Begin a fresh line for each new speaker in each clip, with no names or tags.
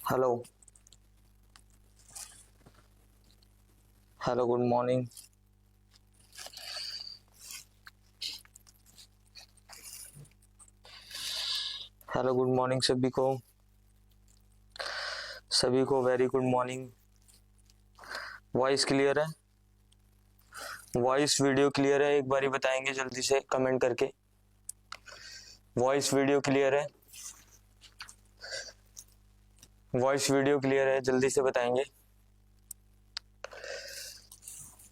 Hello hello good morning. Hello good morning सभी को very good morning. Voice clear है? Voice video clear है? एक बारी बताएंगे जल्दी से कमेंट करके। वॉइस वीडियो क्लियर है? वॉइस वीडियो क्लियर है? जल्दी से बताएंगे।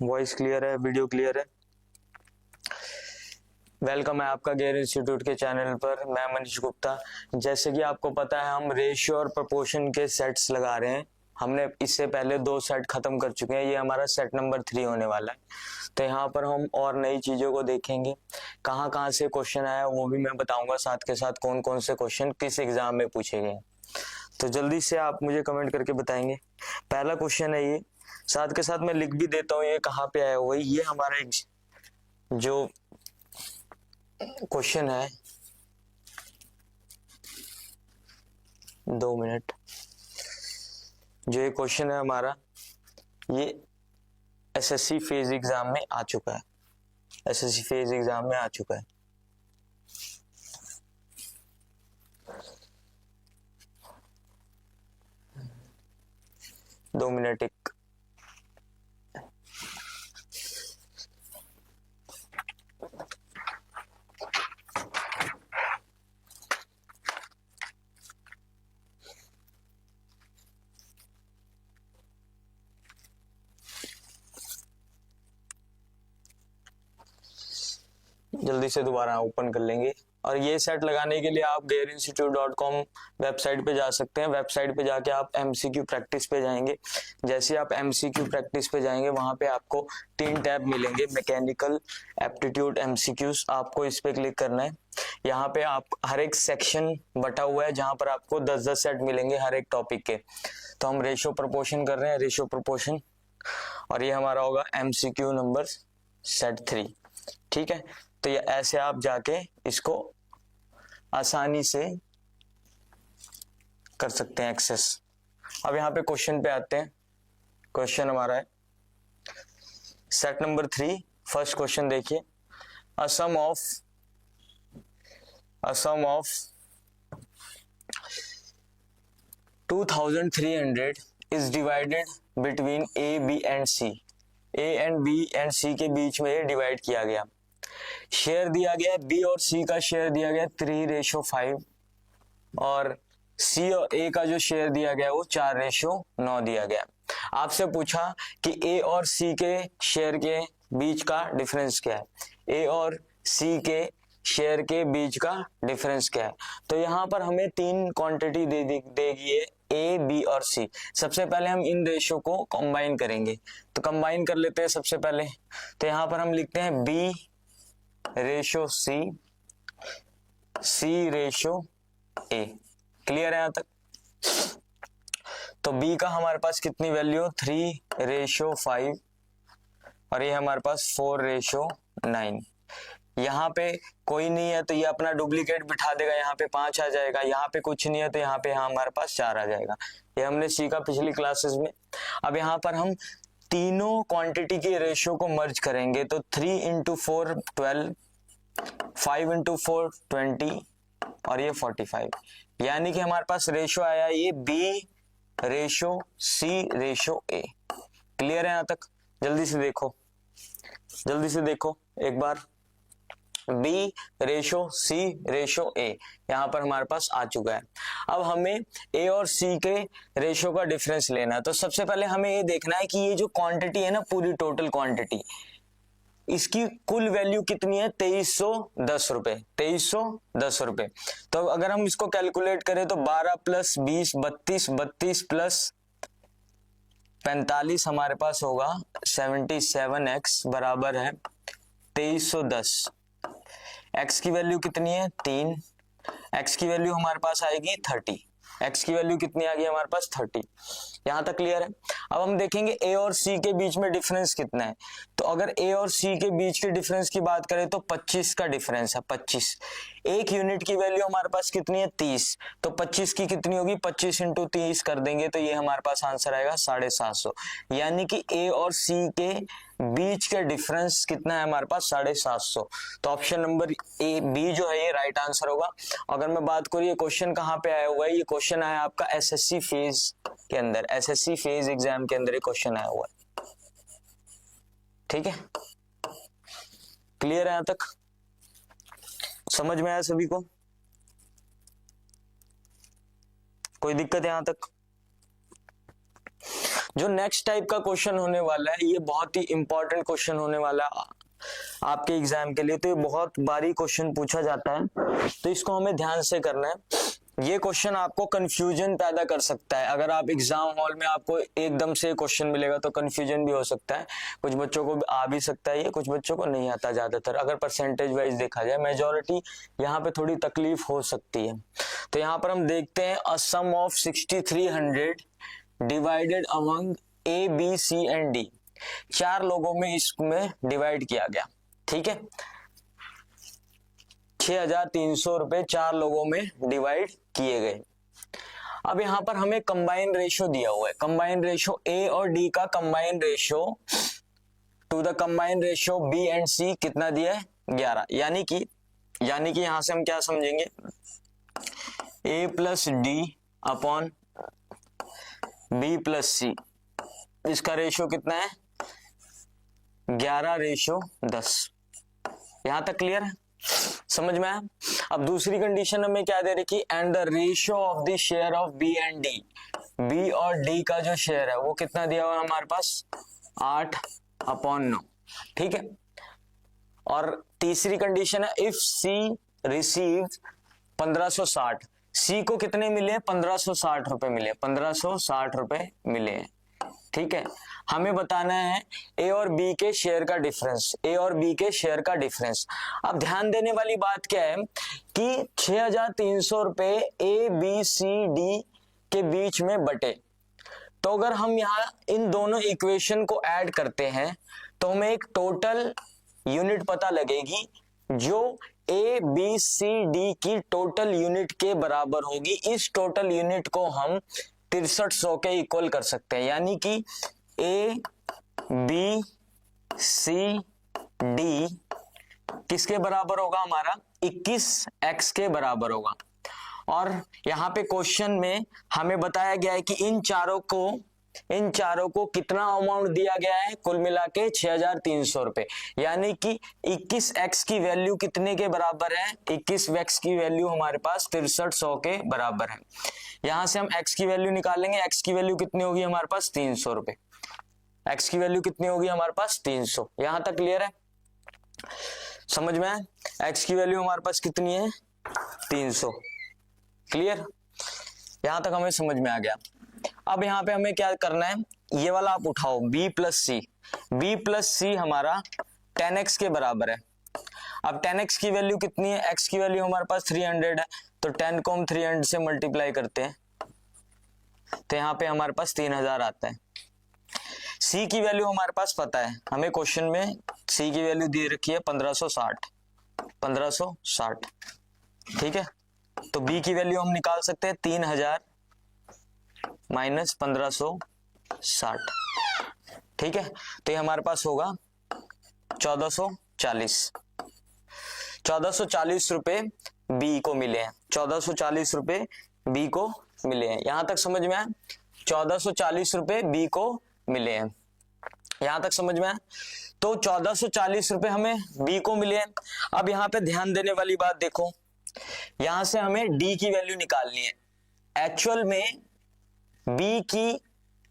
वॉइस क्लियर है, वीडियो क्लियर है? वेलकम है आपका गेयर इंस्टीट्यूट के चैनल पर। मैं मनीष गुप्ता। जैसे कि आपको पता है हम रेशियो और प्रोपोर्शन के सेट्स लगा रहे हैं। हमने इससे पहले 2 सेट खत्म कर चुके हैं, ये हमारा सेट नंबर 3 होने वाला है। तो यहाँ पर हम और नई चीजों को देखेंगे, कहाँ कहाँ से क्वेश्चन आया वो भी मैं बताऊंगा, साथ के साथ कौन कौन से क्वेश्चन किस एग्जाम में पूछे गए। तो जल्दी से आप मुझे कमेंट करके बताएंगे। पहला क्वेश्चन है ये, साथ के साथ मैं लिख भी देता हूँ ये कहाँ पे आया हुआ है। ये हमारा जो क्वेश्चन है, 2 मिनट। जो ये क्वेश्चन है हमारा, ये एसएससी फेज एग्जाम में आ चुका है। एसएससी फेज एग्जाम में आ चुका है। दो मिनट एक। जल्दी से दोबारा ओपन कर लेंगे। और ये सेट लगाने के लिए आप gearinstitute.com वेबसाइट पे जा सकते हैं। वेबसाइट पे जाके आप एमसीक्यू प्रैक्टिस पे जाएंगे। जैसे आप एमसीक्यू प्रैक्टिस पे जाएंगे वहां पे आपको 3 टैब मिलेंगे, मैकेनिकल, एप्टीट्यूड, एमसीक्यूज। आपको इस पे क्लिक करना है। यहाँ पे आप हर एक सेक्शन बटा हुआ है जहां पर आपको 10-10 सेट मिलेंगे हर एक टॉपिक के। तो हम रेशियो प्रोपोर्शन कर रहे हैं, रेशियो प्रोपोर्शन, और ये हमारा होगा एमसीक्यू नंबर सेट 3। ठीक है, तो ये ऐसे आप जाके इसको आसानी से कर सकते हैं एक्सेस। अब यहाँ पे क्वेश्चन पे आते हैं। क्वेश्चन हमारा है सेट नंबर 3। फर्स्ट क्वेश्चन देखिए, a sum of 2300 is divided between A B and C. A and B and C के बीच में ये डिवाइड किया गया। शेयर दिया गया, बी और सी का शेयर दिया गया 3:5, और सी और ए का जो शेयर दिया गया वो 4:9 दिया गया। आपसे पूछा कि ए और सी के शेयर के बीच का डिफरेंस क्या है। ए और सी के शेयर के बीच का डिफरेंस क्या है। तो यहाँ पर हमें 3 क्वांटिटी देगी ए, बी और सी। सबसे पहले हम इन रेशो को कंबाइन करेंगे, तो कंबाइन कर लेते हैं सबसे पहले। तो यहाँ पर हम लिखते हैं B ratio C, C ratio A. Clear है यहां तक? तो बी का हमारे पास कितनी वैल्यू, 3:5, और ये हमारे पास 4:9। यहाँ पे कोई नहीं है तो ये अपना डुप्लीकेट बिठा देगा, यहाँ पे 5 आ जाएगा। यहाँ पे कुछ नहीं है तो यहाँ पे हमारे पास 4 आ जाएगा। ये हमने सीखा पिछली क्लासेस में। अब यहाँ पर हम तीनों क्वांटिटी के रेशियो को मर्ज करेंगे। तो 3 × 4 12, 5 × 4 20, और ये 45। यानी कि हमारे पास रेशियो आया ये B ratio C ratio A. Clear है यहां तक? जल्दी से देखो एक बार। B ratio C ratio A यहां पर हमारे पास आ चुका है। अब हमें ए और सी के रेशो का डिफरेंस लेना है। तो सबसे पहले हमें ये देखना है कि ये जो क्वांटिटी है ना, पूरी टोटल क्वांटिटी, इसकी कुल वैल्यू कितनी है, 2310 रुपए। 2310 रुपए। तो अगर हम इसको कैलकुलेट करें तो 12 + 20 32, 32 + 45 हमारे पास होगा 77x बराबर है 2310। x की वैल्यू कितनी है, 3। x की वैल्यू हमारे पास आएगी 30। x की वैल्यू कितनी आ गई हमारे पास, 30। यहाँ तक क्लियर है। अब हम देखेंगे ए और सी के बीच में डिफरेंस कितना है। तो अगर ए और सी के बीच के डिफरेंस की बात करें तो 25 का डिफरेंस है, 25। एक यूनिट की वैल्यू हमारे पास कितनी है, 30। तो 25 की कितनी होगी, 25 इंटू 30 कर देंगे तो ये हमारे पास आंसर आएगा 750। यानी कि ए और सी के बीच का डिफरेंस कितना है हमारे पास, 750। तो ऑप्शन नंबर ए बी जो है ये राइट आंसर होगा। अगर मैं बात करूँ ये क्वेश्चन कहाँ पे आया हुआ है, ये क्वेश्चन आया आपका एसएससी फेज के अंदर, एसएससी फेज एग्जाम के अंदर ये क्वेश्चन आया हुआ है। ठीक है, क्लियर है यहां तक, समझ में आया सभी को, कोई दिक्कत है यहां तक। जो नेक्स्ट टाइप का क्वेश्चन होने वाला है ये बहुत ही इंपॉर्टेंट क्वेश्चन होने वाला है आपके एग्जाम के लिए। तो ये बहुत बारी क्वेश्चन पूछा जाता है, तो इसको हमें ध्यान से करना है। ये क्वेश्चन आपको कंफ्यूजन पैदा कर सकता है। अगर आप एग्जाम हॉल में आपको एकदम से क्वेश्चन मिलेगा तो कंफ्यूजन भी हो सकता है, कुछ बच्चों को आ भी सकता है, ये कुछ बच्चों को नहीं आता। ज्यादातर अगर परसेंटेज वाइज देखा जाए मेजॉरिटी यहाँ पे थोड़ी तकलीफ हो सकती है। तो यहाँ पर हम देखते हैं a sum of 6300 divided among A B C and D. 4 लोगों में इसमें डिवाइड किया गया। ठीक है, 6300 रुपए 4 लोगों में डिवाइड किए गए। अब यहां पर हमें कंबाइन रेशो दिया हुआ है, कंबाइन रेशो ए और डी का combine ratio to the combine ratio B and C कितना दिया है, 11। यानी कि यहां से हम क्या समझेंगे, A plus D upon B plus C, इसका रेशो कितना है, 11:10। यहां तक क्लियर है, समझ में आया। अब दूसरी कंडीशन हमें क्या दे रखी, and the ratio of the share of B and D, B और डी का जो शेयर है वो कितना दिया हुआ है हमारे पास, 8/9। ठीक है, और तीसरी कंडीशन है इफ सी रिसीव 1560, सी को कितने मिले, 1560 रुपए मिले, 1560 रुपए मिले। ठीक है, हमें बताना है ए और बी के शेयर का डिफरेंस, ए और बी के शेयर का डिफरेंस। अब ध्यान देने वाली बात क्या है कि 6300 रुपए ए बी सी डी के बीच में बटे। तो अगर हम यहाँ इन दोनों इक्वेशन को ऐड करते हैं तो हमें एक टोटल यूनिट पता लगेगी जो ए बी सी डी की टोटल यूनिट के बराबर होगी। इस टोटल यूनिट को हम 6300 के इक्वल कर सकते हैं। यानी कि ए बी सी डी किसके बराबर होगा हमारा, 21x के बराबर होगा। और यहाँ पे क्वेश्चन में हमें बताया गया है कि इन चारों को कितना अमाउंट दिया गया है, कुल मिला के 6300 रुपए। यानी कि 21x की वैल्यू कितने के बराबर है, 21x की वैल्यू हमारे पास 6300 के बराबर है। यहां से हम x की वैल्यू निकालेंगे, x की वैल्यू कितनी होगी हमारे पास, 300 रुपए। x की वैल्यू कितनी होगी हमारे पास, 300। यहां तक क्लियर है, समझ में आया। x की वैल्यू हमारे पास कितनी है, 300। क्लियर, यहां तक हमें समझ में आ गया। अब यहाँ पे हमें क्या करना है, ये वाला आप उठाओ b प्लस सी हमारा 10x के बराबर है। अब 10x की वैल्यू कितनी है, x की वैल्यू हमारे पास 300 है, तो 10 को हम 300 से मल्टीप्लाई करते हैं तो यहाँ पे हमारे पास 3000 आता है। c की वैल्यू हमारे पास पता है, हमें क्वेश्चन में c की वैल्यू दे रखी है 1560। ठीक है, तो b की वैल्यू हम निकाल सकते हैं 3000 माइनस 1560। ठीक है, तो ये हमारे पास होगा 1440 रुपए बी को मिले हैं, 1440 रुपए बी को मिले हैं। यहां तक समझ में आया, 1440 रुपए बी को मिले हैं, यहां तक समझ में आया। तो 1440 रुपए हमें बी को मिले हैं। अब यहाँ पे ध्यान देने वाली बात देखो, यहां से हमें डी की वैल्यू निकालनी है। एक्चुअल में बी की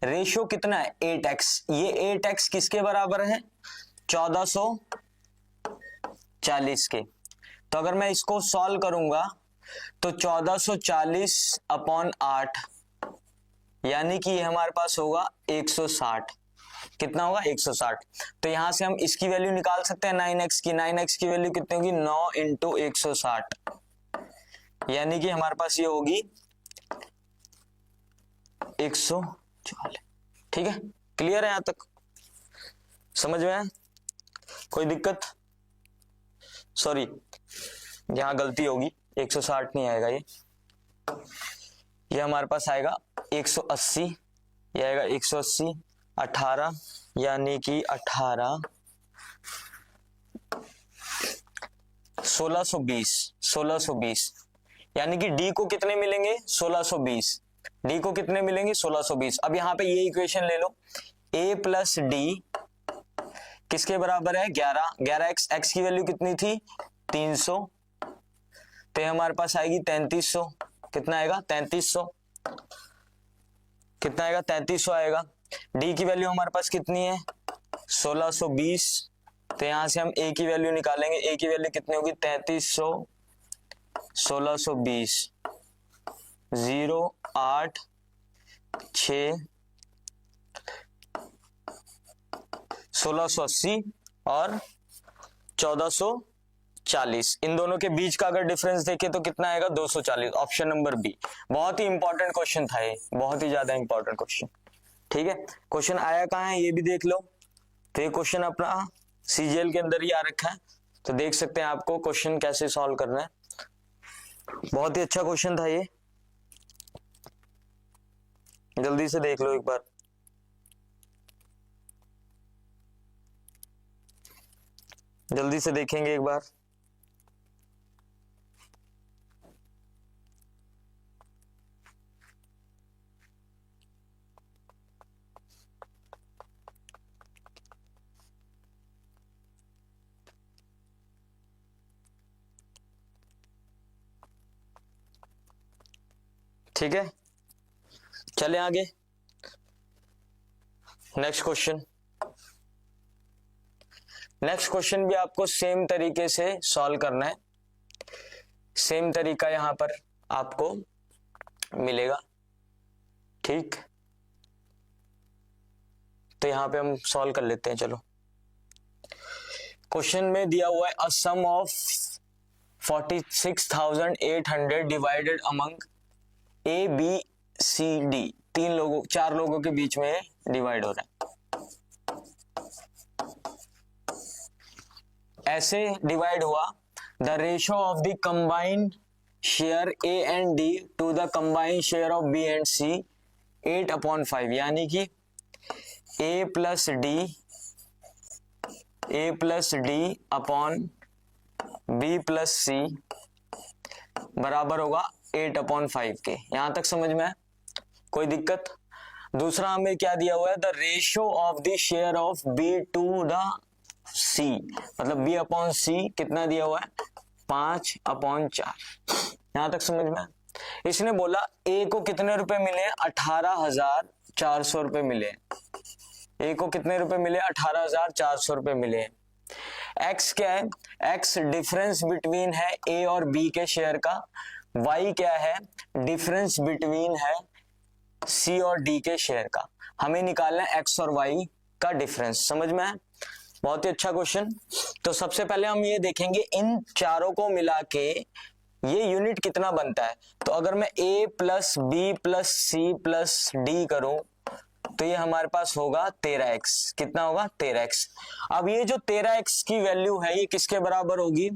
रेशियो कितना है, 8x। ये 8x किसके बराबर है, 1440 के। तो अगर मैं इसको सॉल्व करूंगा तो 1440/8 यानी कि ये हमारे पास होगा 160। कितना होगा, 160। तो यहां से हम इसकी वैल्यू निकाल सकते हैं 9x की। 9x की वैल्यू कितनी होगी, 9 × 160, यानी कि हमारे पास ये होगी 160 ठीक है, क्लियर है यहां तक, समझ में आया? कोई दिक्कत? सॉरी यहां गलती होगी, 160 नहीं आएगा, ये हमारे पास आएगा 180, ये आएगा 180, 18 यानी कि 18, 1620 यानी कि डी को कितने मिलेंगे? 1620। डी को कितने मिलेंगे? 1620। अब यहां पे ये इक्वेशन ले लो, a प्लस डी किसके बराबर है? 11। 11x, x की वैल्यू कितनी थी? 300, तो हमारे पास आएगी 3300। कितना आएगा? 3300। कितना आएगा? 3300 आएगा। डी की वैल्यू हमारे पास कितनी है? 1620, तो यहां से हम a की वैल्यू निकालेंगे। a की वैल्यू कितनी होगी? 3300 1620 0 8 6 1680 और 1440, इन दोनों के बीच का अगर डिफरेंस देखें तो कितना आएगा? 240। Option number B. बहुत ही इंपॉर्टेंट क्वेश्चन था ये, बहुत ही ज्यादा इंपॉर्टेंट क्वेश्चन। ठीक है, क्वेश्चन आया कहाँ है ये भी देख लो। तो ये क्वेश्चन अपना सीजीएल के अंदर ही आ रखा है, तो देख सकते हैं आपको क्वेश्चन कैसे सॉल्व करना है। बहुत ही अच्छा क्वेश्चन था ये, जल्दी से देख लो एक बार। जल्दी से देखेंगे एक बार। ठीक है, चले आगे। Next question. नेक्स्ट क्वेश्चन भी आपको सेम तरीके से सॉल्व करना है। सेम तरीका यहां पर आपको मिलेगा। ठीक, तो यहां पे हम सॉल्व कर लेते हैं। चलो, क्वेश्चन में दिया हुआ है a sum of 46,800 divided among A B C D. चार लोगों के बीच में डिवाइड हो रहा है। ऐसे डिवाइड हुआ, the ratio of the combined share A and D to the combined share of B and C 8/5, यानी कि A plus D upon B plus C बराबर होगा 8/5 के। यहां तक समझ में है? कोई दिक्कत? दूसरा हमें क्या दिया हुआ है? The ratio of the share of B to the C, मतलब बी अपॉन सी कितना दिया हुआ है? 5/4। यहां तक समझ में? इसने बोला ए को कितने रुपए मिले? 18,400 रुपए मिले। ए को कितने रुपए मिले? 18,400 रुपए मिले। एक्स क्या है? एक्स डिफरेंस बिटवीन है ए और बी के शेयर का। वाई क्या है? डिफरेंस बिटवीन है सी और डी के शेयर का। हमें निकालना है एक्स और वाई का डिफरेंस। समझ में है? बहुत ही अच्छा क्वेश्चन। तो सबसे पहले हम ये देखेंगे इन चारों को मिला के ये यूनिट कितना बनता है। तो अगर मैं a plus B plus C plus D करूं तो ये हमारे पास होगा 13x। कितना होगा? 13x। अब ये जो 13x की वैल्यू है ये किसके बराबर होगी?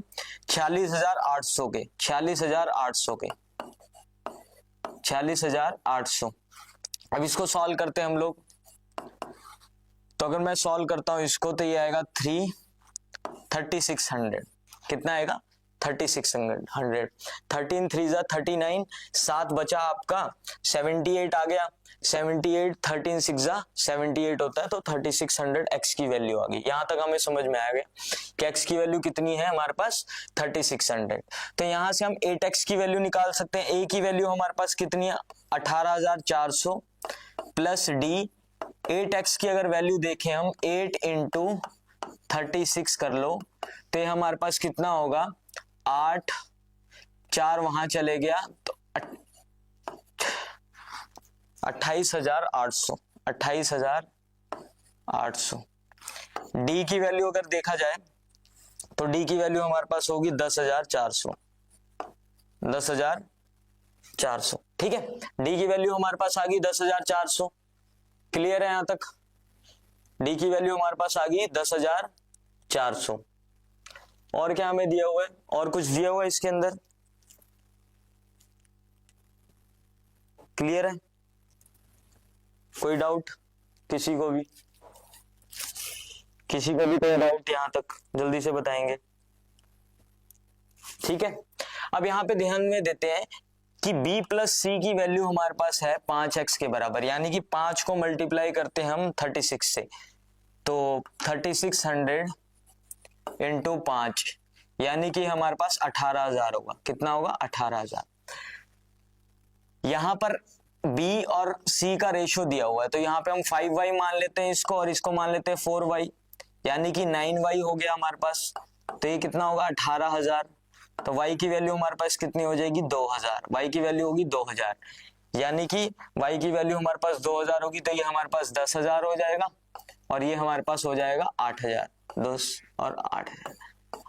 46,800 के। 46,800 के। 46,800। अब इसको सॉल्व करते हैं हम लोग। तो अगर मैं सॉल्व करता हूं इसको तो ये आएगा 3600। कितना आएगा? 3600। 13 3 जा 39, 7 बचा आपका, 78 आ गया। 78 13 6 जा 78 होता है, तो 3600 x की वैल्यू आ गई। यहां तक हमें समझ में आ गया कि x की वैल्यू कितनी है हमारे पास? 3600। तो यहां से हम 8x की वैल्यू निकाल सकते हैं। a की वैल्यू हमारे पास कितनी है? 18,400 प्लस डी 8x की अगर वैल्यू देखें हम 8 इंटू 36 कर लो तो ये हमारे पास कितना होगा? 8 4 वहां चले गया तो 28,800। 28,800। डी की वैल्यू अगर देखा जाए तो डी की वैल्यू हमारे पास होगी 10,400। 10,400। ठीक है, डी की वैल्यू हमारे पास आ गई 10,400। क्लियर है यहां तक? डी की वैल्यू हमारे पास आ गई 10,400। और क्या हमें दिया हुआ है? और कुछ दिया हुआ है इसके अंदर? क्लियर है? कोई डाउट किसी को भी? किसी को भी कोई डाउट यहां तक? जल्दी से बताएंगे। ठीक है, अब यहां पे ध्यान में देते हैं कि b प्लस सी की वैल्यू हमारे पास है 5x के बराबर, यानी कि 5 को मल्टीप्लाई करते हैं हम 36 से, तो 3600 इंटू 5 यानी कि हमारे पास 18,000 होगा। कितना होगा? 18,000। यहां पर b और c का रेशो दिया हुआ है, तो यहां पे हम 5y मान लेते हैं इसको, और इसको मान लेते हैं 4y, यानी कि 9y हो गया हमारे पास। तो ये कितना होगा? 18,000। तो y की वैल्यू हमारे पास कितनी हो जाएगी? 2,000। y की वैल्यू होगी 2,000, यानी कि y की वैल्यू हमारे पास 2,000 होगी, तो ये हमारे पास 10,000 हो जाएगा, और ये हमारे पास हो जाएगा 8,000। 10 और 8,000।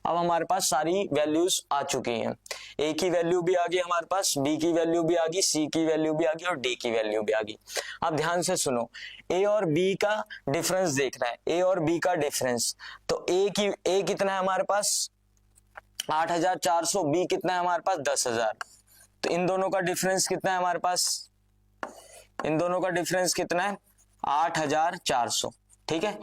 अब हमारे पास सारी वैल्यूज आ चुकी हैं। a की वैल्यू भी आ गई हमारे पास, b की वैल्यू भी आ गई, c की वैल्यू भी आ गई, और d की वैल्यू भी आ गई। अब ध्यान से सुनो, a और b का डिफरेंस देखना है। a और b का डिफरेंस, तो a कितना है हमारे पास? 8,400। b कितना है हमारे पास? 10,000। तो इन दोनों का डिफरेंस कितना है हमारे पास? इन दोनों का डिफरेंस कितना है? 8,400। ठीक है,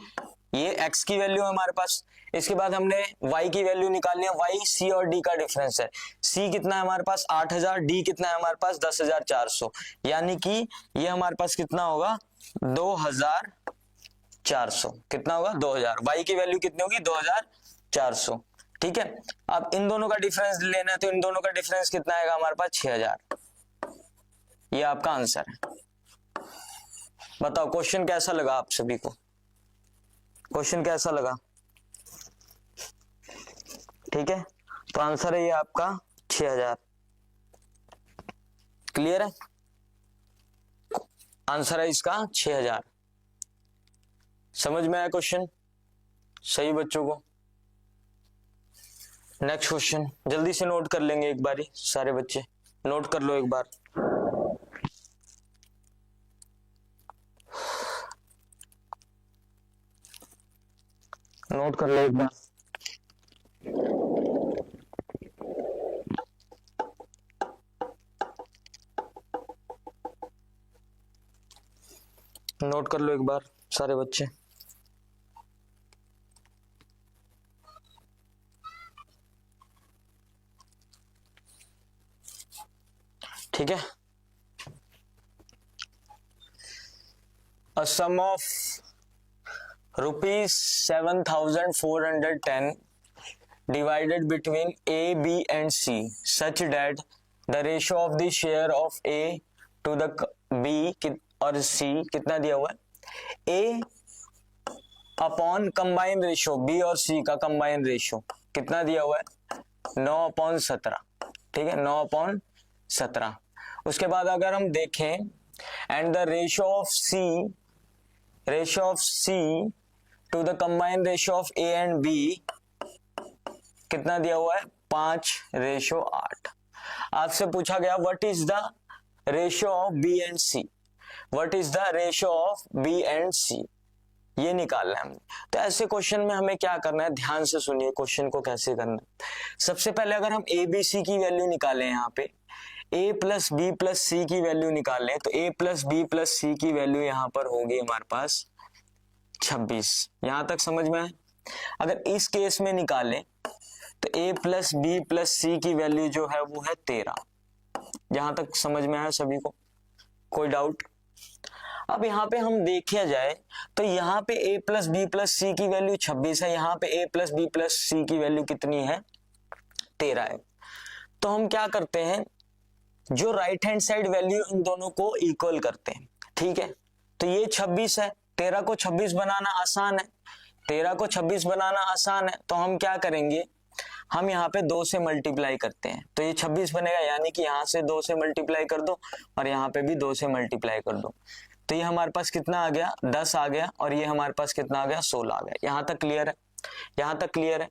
ये x की वैल्यू है हमारे पास। इसके बाद हमने y की वैल्यू निकालनी है। y c और d का डिफरेंस है। c कितना है हमारे पास? 8,000। d कितना है हमारे पास? 10,400, यानी कि ये हमारे पास कितना होगा? 2,400। कितना होगा? 2,000। y की वैल्यू कितनी होगी? 2,400। ठीक है, अब इन दोनों का डिफरेंस लेना है, तो इन दोनों का डिफरेंस कितना आएगा हमारे पास? 6,000। ये आपका आंसर है। बताओ क्वेश्चन कैसा लगा आप सभी को? क्वेश्चन कैसा लगा? ठीक है, तो आंसर है ये आपका 6,000। क्लियर है? आंसर है इसका 6,000। समझ में आया क्वेश्चन? सही बच्चों को? नेक्स्ट क्वेश्चन जल्दी से नोट कर लेंगे एक बारी, सारे बच्चे नोट कर लो एक बार। नोट कर लो एक बार। नोट कर लो एक बार सारे बच्चे। ठीक है, a sum of rupees 7,410 divided between A, B and C such that the ratio of the share of A to the B और C कितना दिया हुआ है? A upon combine ratio B और C का कंबाइन रेशियो कितना दिया हुआ है? 9/17। ठीक है, 9/17। उसके बाद अगर हम देखें and the ratio of C to the combine ratio of A and B कितना दिया हुआ है? 5:8। आपसे पूछा गया what is the ratio of B and C, what is the ratio of B and C, ये निकालना है हमने। तो ऐसे क्वेश्चन में हमें क्या करना है? ध्यान से सुनिए क्वेश्चन को कैसे करना है। सबसे पहले अगर हम A B C की वैल्यू निकालें, यहाँ पे A plus B plus C की वैल्यू निकालें, तो A plus B plus C की वैल्यू यहाँ पर होगी हमारे पास 26। यहां तक समझ में आए? अगर इस केस में निकालें तो A plus B plus C की वैल्यू जो है वो है 13। यहां तक समझ में आया सभी को? कोई डाउट? अब यहाँ पे हम देखा जाए तो यहाँ पे A plus B plus C की वैल्यू 26 है, यहाँ पे A plus B plus C की वैल्यू कितनी है? 13 है। तो हम क्या करते हैं, जो right hand side value in दोनों को इक्वल करते हैं। ठीक है, तो ये 26 है, 13 को 26 बनाना आसान है, 13 को 26 बनाना आसान है, तो हम क्या करेंगे, हम यहाँ पे 2 से मल्टीप्लाई करते हैं, तो ये 26 बनेगा, यानी कि यहाँ से 2 से मल्टीप्लाई कर दो और यहाँ पे भी 2 से मल्टीप्लाई कर दो, तो ये हमारे पास कितना आ गया? 10 आ गया, और ये हमारे पास कितना आ गया? 16 आ गया। यहाँ तक क्लियर है? यहाँ तक क्लियर है?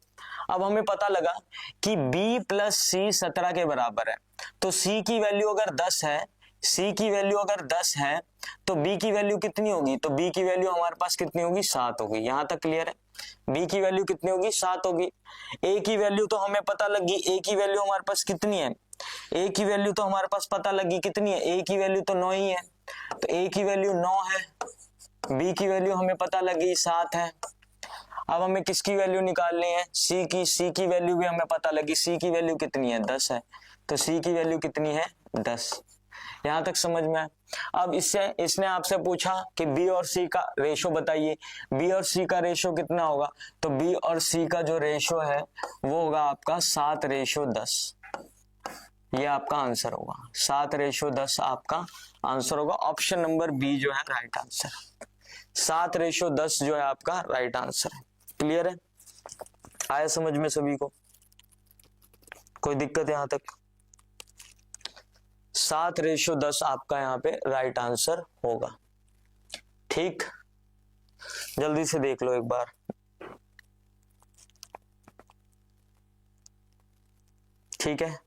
अब हमें पता लगा कि B प्लस C 17 के बराबर है, तो C की वैल्यू अगर 10 है, सी की वैल्यू अगर 10 है तो बी की वैल्यू कितनी होगी, तो बी की वैल्यू हमारे पास कितनी होगी, 7 होगी। यहां तक क्लियर है? बी की वैल्यू कितनी होगी, 7 होगी। ए की वैल्यू तो हमें पता लगी, ए की वैल्यू हमारे पास कितनी है, ए की वैल्यू तो हमारे पास पता लगी कितनी है, ए की वैल्यू तो 9 ही है, तो ए की वैल्यू 9 है। बी की वैल्यू हमें पता लगी 7 है। अब हमें किसकी वैल्यू निकालनी है, सी की। सी की वैल्यू भी हमें पता लगी, सी की वैल्यू कितनी है, 10 है, तो सी की वैल्यू कितनी है, 10। यहां तक समझ में आया? अब इसने आपसे पूछा कि बी और सी का रेशो बताइए, बी और सी का रेशो कितना होगा, तो बी और सी का जो रेशो है वो होगा आपका 7:10। ये आपका आंसर होगा, 7:10 आपका आंसर होगा। ऑप्शन नंबर बी जो है राइट आंसर, 7:10 जो है आपका राइट आंसर है। क्लियर है? आया समझ में सभी को? कोई दिक्कत यहां तक? 7:10 आपका यहाँ पे राइट आंसर होगा। ठीक, जल्दी से देख लो एक बार। ठीक है,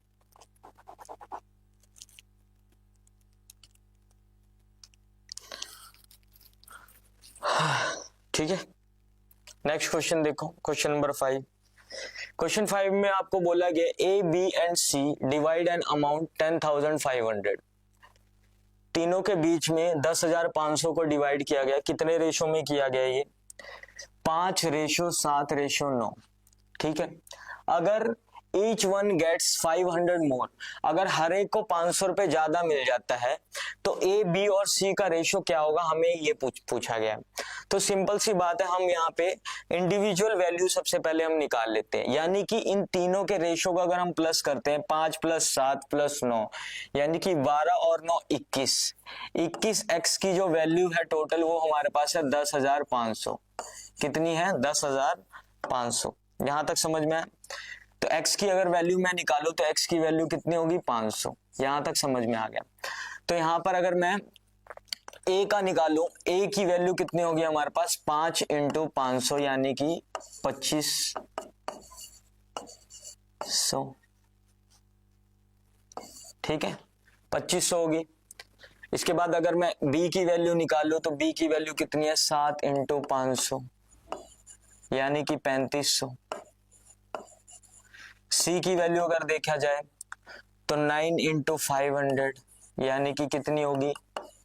ठीक है। नेक्स्ट क्वेश्चन देखो, क्वेश्चन नंबर 5। क्वेश्चन 5 में आपको बोला गया A, B and C divide an amount 10,500। तीनों के बीच में 10,500 को डिवाइड किया गया। कितने रेशो में किया गया ये? 5:7:9। ठीक है। अगर ईच वन गेट्स 500 मोर, अगर हर एक को 500 रुपए ज्यादा मिल जाता है तो ए, बी और सी का रेशो क्या होगा, हमें ये पूछा गया। तो सिंपल सी बात है, हम यहाँ पे इंडिविजुअल वैल्यू सबसे पहले हम निकाल लेते हैं। यानी कि इन तीनों के रेशो को अगर हम प्लस करते हैं, 5 + 7 + 9 यानी कि 12 और 9 21। 21 एक्स की जो वैल्यू है टोटल वो हमारे पास है 10,500। कितनी है? 10,500। यहां तक समझ में आया? तो x की अगर वैल्यू मैं निकालू तो x की वैल्यू कितनी होगी? 500। यहां तक समझ में आ गया? तो यहां पर अगर मैं a का निकालू, a की वैल्यू कितनी होगी हमारे पास? 5 × 500 यानी कि 2500। ठीक है, 2500 होगी। इसके बाद अगर मैं b की वैल्यू निकालू तो b की वैल्यू कितनी है? 7 × 500 यानी कि 3500। C की वैल्यू अगर देखा जाए तो 9 × 500 यानी कि कितनी होगी?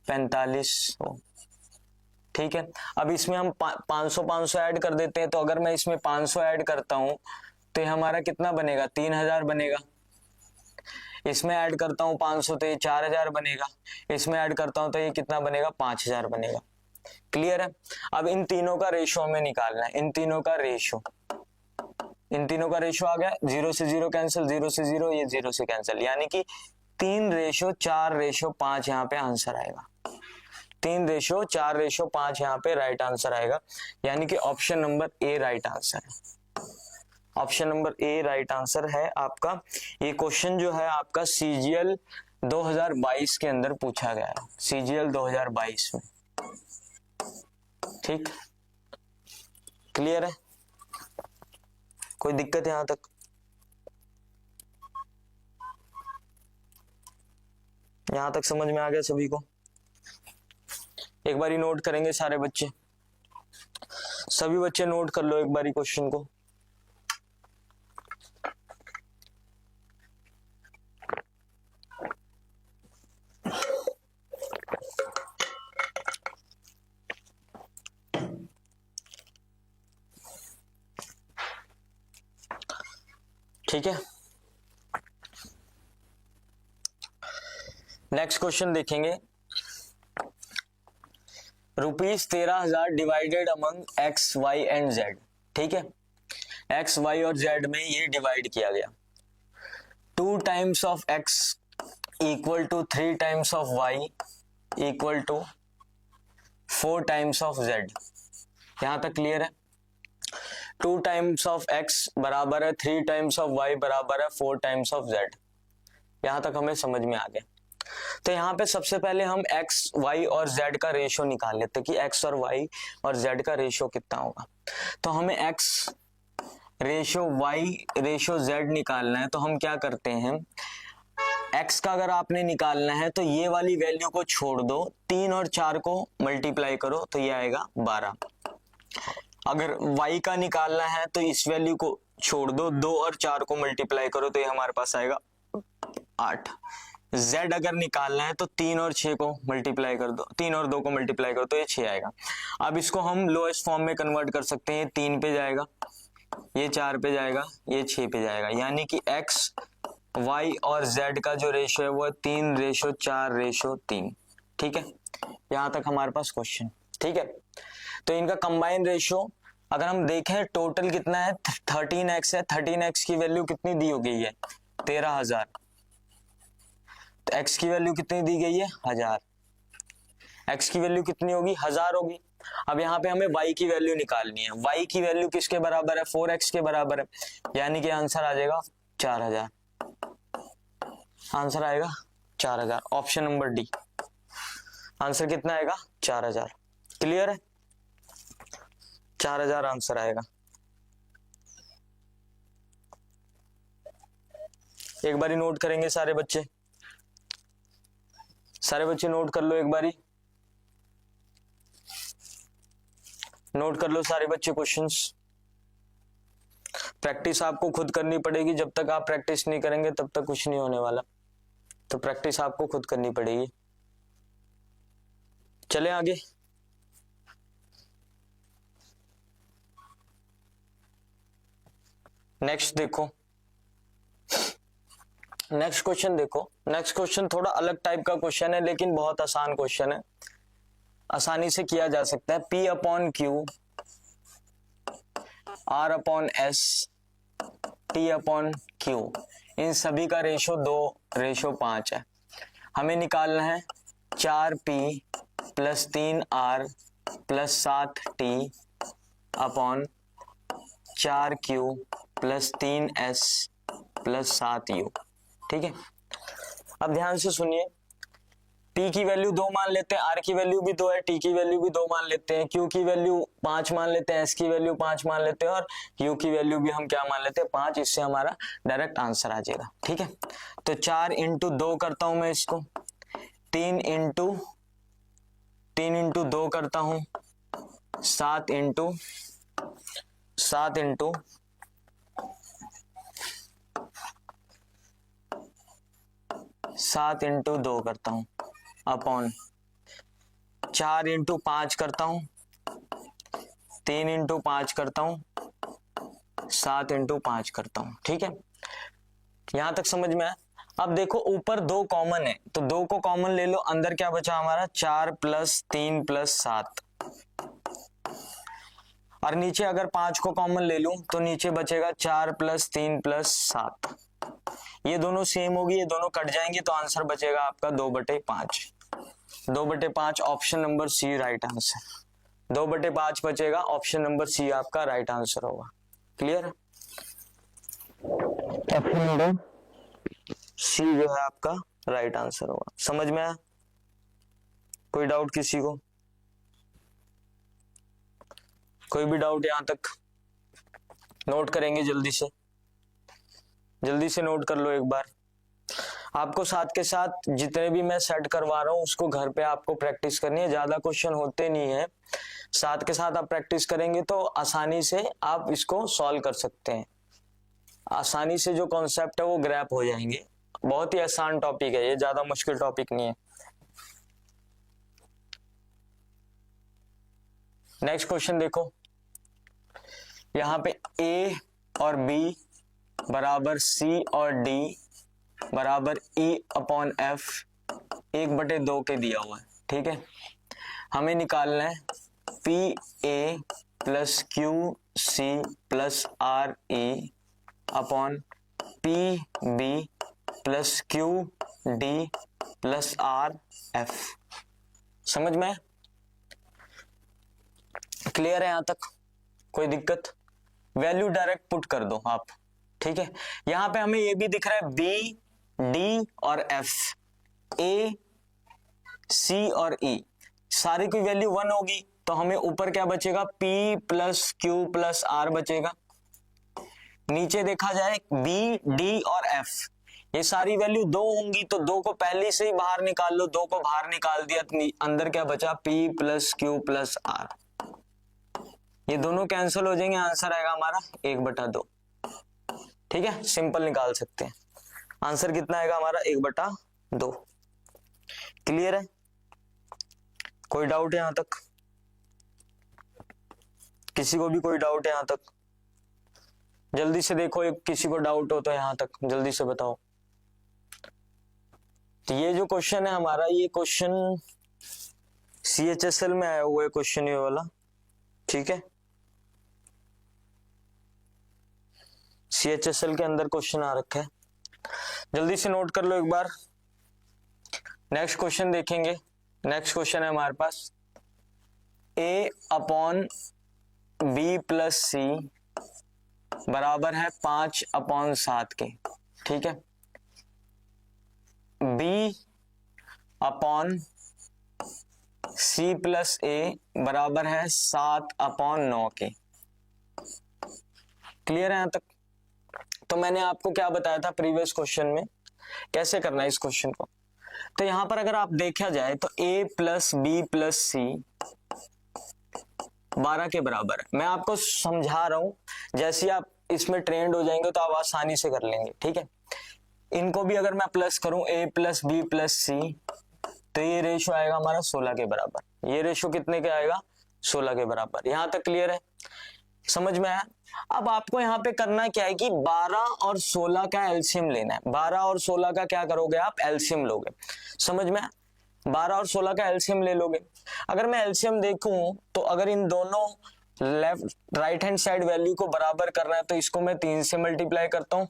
4500। ठीक है। अब इसमें हम 500 ऐड कर देते हैं। तो अगर मैं इसमें 500 ऐड करता हूं तो ये हमारा कितना बनेगा? 3000 बनेगा। इसमें ऐड करता हूं 500 तो ये 4000 बनेगा। इसमें ऐड करता हूं तो ये कितना बनेगा? 5000 बनेगा। क्लियर है? अब इन तीनों का रेशो हमें निकालना है। इन तीनों का रेशो आ गया। 0 से 0 कैंसिल, 0 से 0, ये 0 से कैंसिल, यानी कि 3:4:5 यहाँ पे आंसर आएगा। 3:4:5 यहाँ पे राइट आंसर आएगा। यानी कि option number A right answer है। Option number A right answer है आपका। ये क्वेश्चन जो है आपका CGL 2022 के अंदर पूछा गया है, CGL 2022 में। ठीक, क्लियर है? कोई दिक्कत यहां तक? यहां तक समझ में आ गया सभी को? एक बारी नोट करेंगे सारे बच्चे, सभी बच्चे नोट कर लो एक बारी क्वेश्चन को। ठीक है, नेक्स्ट क्वेश्चन देखेंगे। ₹13,000 divided among X, Y and Z। ठीक है, X, Y और Z में ये डिवाइड किया गया। 2 times of X equal to 3 times of Y equal to 4 times of Z। यहां तक क्लियर है? 2 टाइम्स ऑफ X बराबर है 3 टाइम्स ऑफ Y बराबर है 4 टाइम्स ऑफ Z। यहां तक हमें समझ में आ गया। तो यहाँ पे सबसे पहले हम X, Y और Z का रेशो निकाल लेते हैं कि X और Y और Z का रेशो कितना होगा। तो हमें X ratio Y ratio Z निकालना है। तो हम क्या करते हैं, x का अगर आपने निकालना है तो ये वाली वैल्यू को छोड़ दो, 3 और 4 को मल्टीप्लाई करो तो ये आएगा 12। अगर y का निकालना है तो इस वैल्यू को छोड़ दो, 2 और 4 को मल्टीप्लाई करो तो ये हमारे पास आएगा 8। z अगर निकालना है तो 3 और 6 को मल्टीप्लाई कर दो, 3 और 2 को मल्टीप्लाई करो तो ये 6 आएगा। अब इसको हम लोएस्ट फॉर्म में कन्वर्ट कर सकते हैं, 3 पे जाएगा, ये 4 पे जाएगा, ये 6 पे जाएगा, यानी कि x y और z का जो रेशो है वो 3:4:3। ठीक है, यहां तक हमारे पास क्वेश्चन। ठीक है, तो इनका कंबाइन रेशो अगर हम देखें टोटल कितना है, 13x है। 13x की वैल्यू कितनी दी हो गई है, 13,000। तो x की वैल्यू कितनी दी गई है, 1000। x की वैल्यू कितनी होगी, 1000 होगी। अब यहाँ पे हमें y की वैल्यू निकालनी है। y की वैल्यू किसके बराबर है, 4x के बराबर है, यानी कि आंसर आ जाएगा 4000। आंसर आएगा 4000, ऑप्शन नंबर डी। आंसर कितना आएगा, 4000। क्लियर है, 4000 आंसर आएगा। एक बारी नोट करेंगे सारे बच्चे, सारे बच्चे नोट कर लो, एक बारी नोट कर लो सारे बच्चे क्वेश्चंस। प्रैक्टिस आपको खुद करनी पड़ेगी, जब तक आप प्रैक्टिस नहीं करेंगे तब तक कुछ नहीं होने वाला, तो प्रैक्टिस आपको खुद करनी पड़ेगी। चले आगे। नेक्स्ट देखो, नेक्स्ट क्वेश्चन देखो। नेक्स्ट क्वेश्चन थोड़ा अलग टाइप का क्वेश्चन है, लेकिन बहुत आसान क्वेश्चन है, आसानी से किया जा सकता है। P/Q R/S T/Q, इन सभी का रेशो 2:5 है। हमें निकालना है 4P + 3R + 7T upon 4Q + 3S + 7U। ठीक है, अब ध्यान से सुनिए। P की वैल्यू 2 मान लेते हैं, R की वैल्यू भी 2 है, T की वैल्यू भी 2 मान लेते हैं, Q की वैल्यू 5 मान लेते हैं, S की वैल्यू 5 मान लेते हैं, और U की वैल्यू भी हम क्या मान लेते हैं, 5। इससे हमारा डायरेक्ट आंसर आ जाएगा। ठीक है, तो 4 × 2 करता हूं मैं इसको, 3 × 2 करता हूं, 7 × 2 करता हूं अपॉन 4 × 5 करता हूं, 3 × 5 करता हूं, 7 × 5 करता हूं। ठीक है, यहां तक समझ में आया। अब देखो ऊपर 2 कॉमन है, तो 2 को कॉमन ले लो, अंदर क्या बचा हमारा, 4 + 3 + 7, और नीचे अगर 5 को कॉमन ले लूं तो नीचे बचेगा 4 + 3 + 7। ये दोनों सेम होगी, ये दोनों कट जाएंगे, तो आंसर बचेगा आपका 2/5। 2/5 option number C right answer. 2/5 बचेगा, ऑप्शन नंबर सी आपका राइट आंसर होगा। क्लियर, ऑप्शन नंबर सी जो है आपका राइट आंसर होगा। समझ में आया, कोई डाउट किसी को, कोई भी डाउट यहां तक? नोट करेंगे, जल्दी से नोट कर लो एक बार। आपको साथ के साथ जितने भी मैं सेट करवा रहा हूं उसको घर पे आपको प्रैक्टिस करनी है, ज्यादा क्वेश्चन होते नहीं है, साथ के साथ आप प्रैक्टिस करेंगे तो आसानी से आप इसको सॉल्व कर सकते हैं, आसानी से जो कॉन्सेप्ट है वो ग्रैप हो जाएंगे। बहुत ही आसान टॉपिक है ये, ज्यादा मुश्किल टॉपिक नहीं है। नेक्स्ट क्वेश्चन देखो, यहां पे A और B बराबर C और D बराबर E/F 1/2 के दिया हुआ है। ठीक है, हमें निकालना है PA + QC + RE upon PB + QD + RF। समझ में, क्लियर है यहां तक? कोई दिक्कत? वैल्यू डायरेक्ट पुट कर दो आप। ठीक है, यहां पे हमें ये भी दिख रहा है B, D और F, A, C और E सारी की वैल्यू 1 होगी, तो हमें ऊपर क्या बचेगा, P + Q + R बचेगा। नीचे देखा जाए B, D और F, ये सारी वैल्यू 2 होंगी तो 2 को पहले से ही बाहर निकाल लो, 2 को बाहर निकाल दिया तो अंदर क्या बचा, P plus Q plus R। ये दोनों कैंसिल हो जाएंगे, आंसर आएगा हमारा 1/2। ठीक है, सिंपल निकाल सकते हैं। आंसर कितना आएगा हमारा, 1/2। क्लियर है? कोई डाउट है यहां तक? किसी को भी कोई डाउट है यहां तक? जल्दी से देखो, एक किसी को डाउट हो तो यहां तक जल्दी से बताओ। तो ये जो क्वेश्चन है हमारा, ये क्वेश्चन CHSL में आया हुआ है क्वेश्चन ये वाला। ठीक है, CHSL के अंदर क्वेश्चन आ रखा है, जल्दी से नोट कर लो एक बार। नेक्स्ट क्वेश्चन देखेंगे। नेक्स्ट क्वेश्चन है हमारे पास A/B प्लस C बराबर है 5/7 के। ठीक है, B/C प्लस A बराबर है 7/9 के। क्लियर है यहां तक? तो मैंने आपको क्या बताया था प्रीवियस क्वेश्चन में, कैसे करना है इस क्वेश्चन को। तो यहां पर अगर आप देखा जाए तो A plus B plus C 12 के बराबर है। मैं आपको समझा रहा हूं, जैसे आप इसमें ट्रेंड हो जाएंगे तो आप आसानी से कर लेंगे। ठीक है, इनको भी अगर मैं प्लस करूं A plus B plus C तो ये रेशो आएगा हमारा 16 के बराबर। ये रेशो कितने के आएगा, 16 के बराबर। यहां तक क्लियर है, समझ में आया? अब आपको यहाँ पे करना क्या है कि 12 और 16 का एलसीएम लेना है। 12 और 16 का क्या करोगे आप, एलसीएम लोगे। समझ में? 12 और 16 का एलसीएम ले लोगे। अगर मैं एलसीएम देखूं तो अगर इन दोनों left right hand side value को बराबर करना है तो इसको मैं 3 से मल्टीप्लाई करता हूं,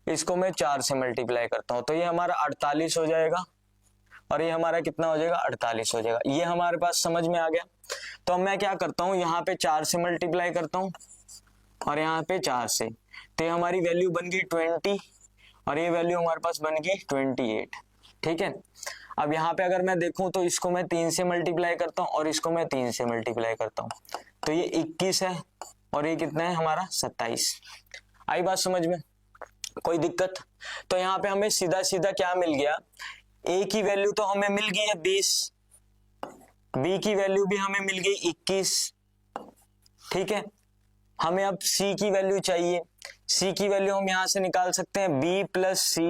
इसको मैं 4 से मल्टीप्लाई करता हूं, तो ये हमारा 48 हो जाएगा और ये हमारा कितना हो जाएगा, 48 हो जाएगा। ये हमारे पास समझ में आ गया। तो मैं क्या करता हूं, यहाँ पे 4 से मल्टीप्लाई करता हूं और यहाँ पे 4 से, तो ये हमारी वैल्यू बन गई 20 और ये वैल्यू हमारे पास बन गई 28। ठीक है, अब यहाँ पे अगर मैं देखूं तो इसको मैं 3 से मल्टीप्लाई करता हूँ और इसको मैं 3 से मल्टीप्लाई करता हूँ, तो ये 21 है और ये कितना है हमारा 27। आई बात समझ में? कोई दिक्कत? तो यहाँ पे हमें सीधा सीधा क्या मिल गया, A की वैल्यू तो हमें मिल गई है 20, B की वैल्यू भी हमें मिल गई 21। ठीक है, हमें अब C की वैल्यू चाहिए। C की वैल्यू हम यहां से निकाल सकते हैं, B प्लस C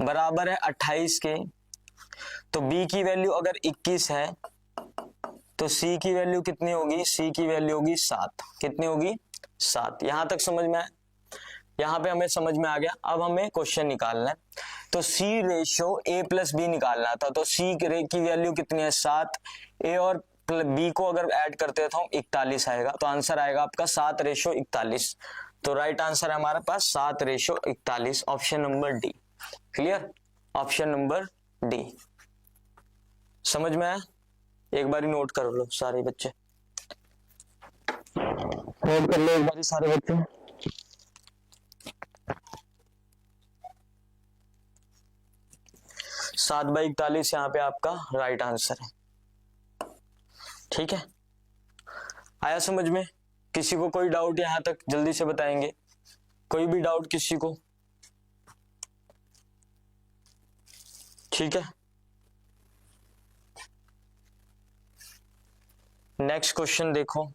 बराबर है 28 के। तो B की वैल्यू अगर 21 है तो C की वैल्यू कितनी होगी, C की वैल्यू होगी 7। कितनी होगी, 7। यहां तक समझ में आया? यहाँ पे हमें समझ में आ गया। अब हमें क्वेश्चन निकालना है, तो C ratio A plus B निकालना था, तो C की वैल्यू कितनी है, 7। A और B को अगर ऐड करते तो 41 आएगा, तो आंसर आएगा आपका 7/41। तो राइट आंसर है हमारे पास 7/41, option number D. Clear? Option number D. समझ में आया? एक बार नोट कर लो सारे बच्चे, नोट कर लो एक बार सारे बच्चे। 7/41 यहाँ पे आपका राइट आंसर है। ठीक है, आया समझ में? किसी को कोई डाउट यहां तक जल्दी से बताएंगे, कोई भी डाउट किसी को? ठीक है, नेक्स्ट क्वेश्चन देखो।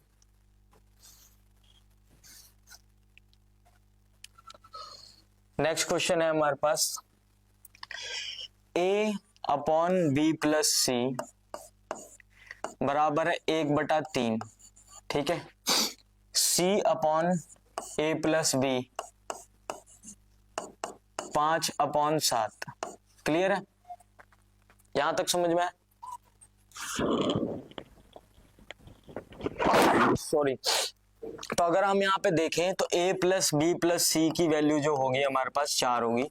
नेक्स्ट क्वेश्चन है हमारे पास A/B प्लस C बराबर है 1/3। ठीक है, C/A प्लस B 5/7। क्लियर है? यहां तक समझ में? सॉरी, तो अगर हम यहाँ पे देखें तो A plus B plus C की वैल्यू जो होगी हमारे पास 4 होगी,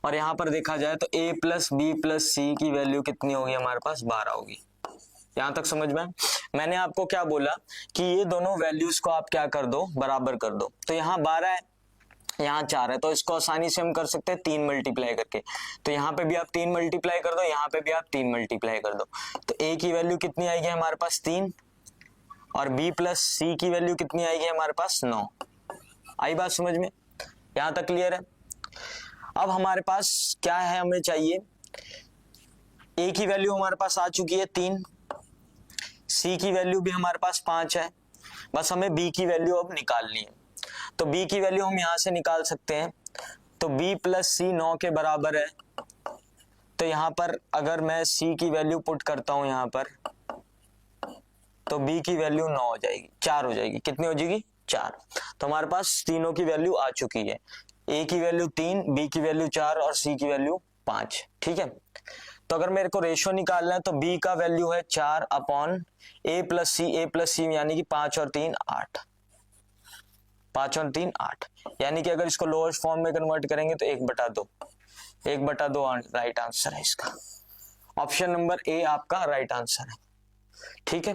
और यहां पर देखा जाए तो A plus B plus C की वैल्यू कितनी होगी हमारे पास, 12 होगी। यहां तक समझ में? मैंने आपको क्या बोला कि ये दोनों वैल्यूज को आप क्या कर दो, बराबर कर दो। तो यहाँ 12 है, यहाँ 4 है, तो इसको आसानी से हम कर सकते हैं 3 मल्टीप्लाई करके। तो यहाँ पे भी आप 3 मल्टीप्लाई कर दो, यहाँ पे भी आप 3 मल्टीप्लाई कर दो, तो A की वैल्यू कितनी आएगी हमारे पास, 3, और B प्लस C की वैल्यू कितनी आएगी हमारे पास, 9। आई बात समझ में? यहाँ तक क्लियर है? अब हमारे पास क्या है, हमें चाहिए ए की वैल्यू हमारे पास आ चुकी है 3, सी की वैल्यू भी हमारे पास 5 है, बस हमें बी की वैल्यू अब निकालनी है। तो बी की वैल्यू हम यहां से निकाल सकते हैं। तो बी प्लस सी 9 के बराबर है। तो यहां पर अगर मैं सी की वैल्यू पुट करता हूं यहां पर, तो बी की वैल्यू 9 हो जाएगी, 4 हो जाएगी। कितनी हो जाएगी? 4। तो हमारे पास तीनों की वैल्यू आ चुकी है, ए की वैल्यू 3, बी की वैल्यू 4 और सी की वैल्यू 5। ठीक है, तो अगर मेरे को रेशो निकालना है तो बी का वैल्यू है 4 अपॉन ए प्लस सी यानी कि 5 और 3 8, 5 और 3 8, यानी कि अगर इसको लोअर फॉर्म में कन्वर्ट करेंगे तो 1/2, 1/2 राइट आंसर है इसका। ऑप्शन नंबर ए आपका राइट आंसर है। ठीक है,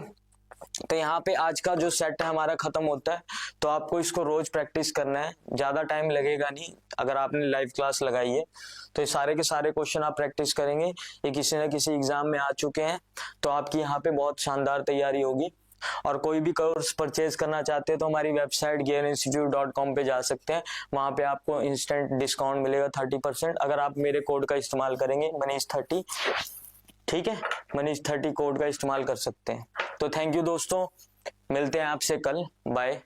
तो यहाँ पे आज का जो सेट है हमारा खत्म होता है। तो आपको इसको रोज प्रैक्टिस करना है, ज्यादा टाइम लगेगा नहीं। अगर आपने लाइव क्लास लगाई है तो ये सारे के सारे क्वेश्चन आप प्रैक्टिस करेंगे, ये किसी न किसी एग्जाम में आ चुके हैं, तो आपकी यहाँ पे बहुत शानदार तैयारी होगी। और कोई भी कोर्स परचेज करना चाहते हैं तो हमारी वेबसाइट gearinstitute.com पे जा सकते हैं, वहां पे आपको इंस्टेंट डिस्काउंट मिलेगा 30% अगर आप मेरे कोड का इस्तेमाल करेंगे, मनीष30। ठीक है, मनीष30 कोड का इस्तेमाल कर सकते हैं। तो थैंक यू दोस्तों, मिलते हैं आपसे कल, बाय।